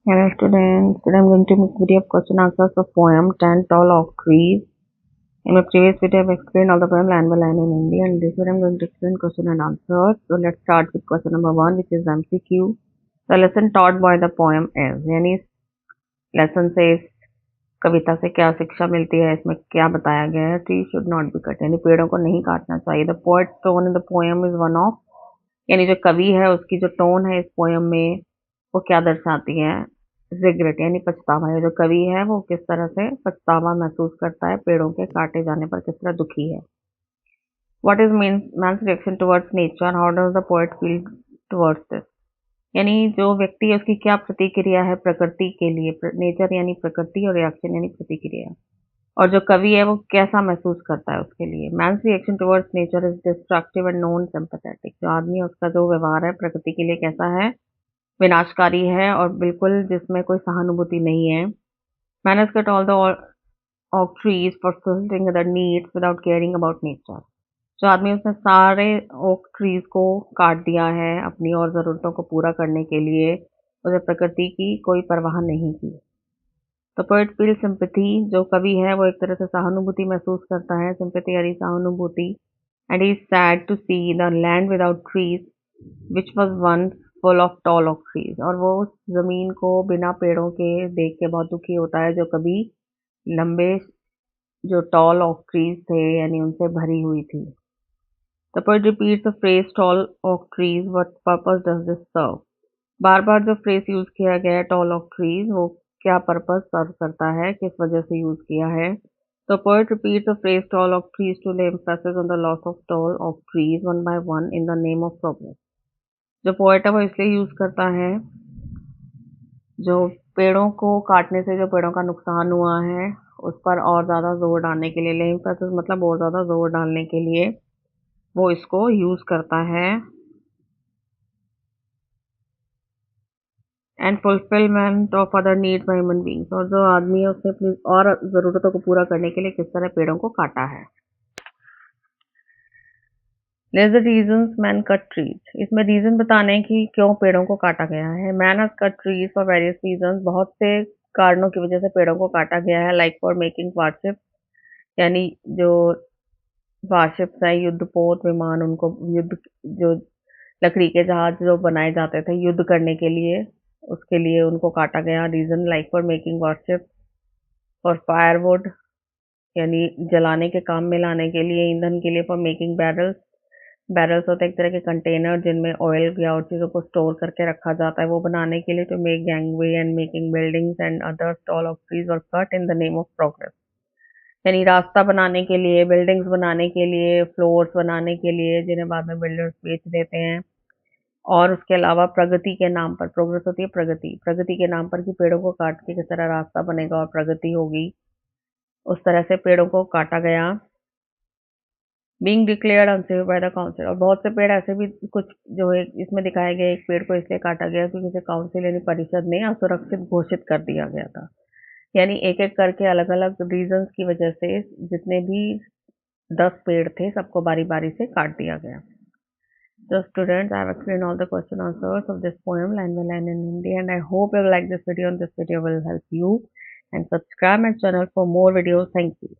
Hello students, today I'm going to make video of question answers of poem 10 Tall Oak Trees. In my previous video I've explained all the poem line by line in Hindi, and this video I'm going to explain question and answers. So let's start with question number 1, which is MCQ. The lesson taught by the poem is, यानी lesson से इस कविता से क्या शिक्षा मिलती है, इसमें क्या बताया गया है. Trees should not be cut, यानी पेड़ों को नहीं काटना चाहिए. The poet's tone in the poem is one of, यानी जो कवि है उसकी जो टोन है इस पोएम में वो क्या दर्शाती है, रिग्रेट यानी पछतावा है. जो कवि है वो किस तरह से पछतावा महसूस करता है, पेड़ों के काटे जाने पर किस तरह दुखी है. What is man's reaction towards nature, how does the poet feel towards this, यानी जो व्यक्ति है उसकी क्या प्रतिक्रिया है प्रकृति के लिए. नेचर यानी प्रकृति और रिएक्शन यानी प्रतिक्रिया. और जो कवि है वो कैसा महसूस करता है उसके लिए. Man's reaction towards nature is destructive and non sympathetic. जो आदमी है उसका जो व्यवहार है प्रकृति के लिए कैसा है, विनाशकारी है और बिल्कुल जिसमें कोई सहानुभूति नहीं है. Man has cut all the oak trees for fulfilling their needs without caring about nature. जो आदमी उसने सारे ओक ट्रीज को काट दिया है अपनी और ज़रूरतों को पूरा करने के लिए, उसे प्रकृति की कोई परवाह नहीं की. तो पोएट फील सिंपैथी, जो कवि है वो एक तरह से सहानुभूति महसूस करता है, सिंपैथी यानी सहानुभूति. And he is sad to see the land without trees which was one full of tall of trees. और वो उस जमीन को बिना पेड़ों के देख के बहुत दुखी होता है जो कभी लंबे जो टॉल ऑफ ट्रीज थे यानी उनसे भरी हुई थी. The poet repeats the phrase tall oak trees. What purpose does this serve? बार बार जो फ्रेज यूज किया गया है tall oak trees, वो क्या पर्पस सर्व करता है, किस वजह से यूज किया है. तो poet repeats the phrase tall oak trees to lay emphasis on the loss of tall oak trees one by one in the name of progress. जो पोएट है वो इसलिए यूज करता है, जो पेड़ों को काटने से जो पेड़ों का नुकसान हुआ है उस पर और ज़्यादा जोर डालने के लिए, ले एम्फेसिस मतलब और ज़्यादा जोर डालने के लिए वो इसको यूज करता है. And fulfilment of other needs by human beings, और जो आदमी है उसने अपनी और ज़रूरतों को पूरा करने के लिए किस तरह पेड़ों को काटा है. There's the reasons man cut trees. इसमें रीजन बताने की क्यों पेड़ों को काटा गया है. Man has cut trees for various reasons, बहुत से कारणों की वजह से पेड़ों को काटा गया है. लाइक फॉर मेकिंग वारशिप, यानी जो वारशिप्स है युद्धपोत विमान, उनको युद्ध जो लकड़ी के जहाज जो बनाए जाते थे युद्ध करने के लिए, उसके लिए उनको काटा गया. Reason like for making warship, for firewood यानी जलाने के काम में लाने के लिए, ईंधन के लिए. फॉर मेकिंग बैरल्स, बैरल्स होते हैं एक तरह के कंटेनर जिनमें ऑयल या और चीज़ों को स्टोर करके रखा जाता है, वो बनाने के लिए. To make gangway and making buildings and other tall of trees were cut in the name of progress, यानी रास्ता बनाने के लिए, बिल्डिंग्स बनाने के लिए, फ्लोर्स बनाने के लिए जिन्हें बाद में बिल्डर्स बेच देते हैं. और उसके अलावा प्रगति के नाम पर, प्रोग्रेस होती है प्रगति, प्रगति के नाम पर कि पेड़ों को काट के किस तरह रास्ता बनेगा और प्रगति होगी, उस तरह से पेड़ों को काटा गया. Being declared unsafe by the council, और बहुत से पेड़ ऐसे भी कुछ जो है इसमें दिखाए गए, एक पेड़ को इसलिए काटा गया क्योंकि इसे काउंसिल यानी परिषद ने असुरक्षित घोषित कर दिया गया था. यानी एक एक करके अलग अलग रीजंस की वजह से जितने भी 10 पेड़ थे सबको बारी बारी से काट दिया गया. So students, I have explained all the question answers of this poem line by line in Hindi, and I hope you like this video and this video will help you. And subscribe my channel for more videos. Thank you.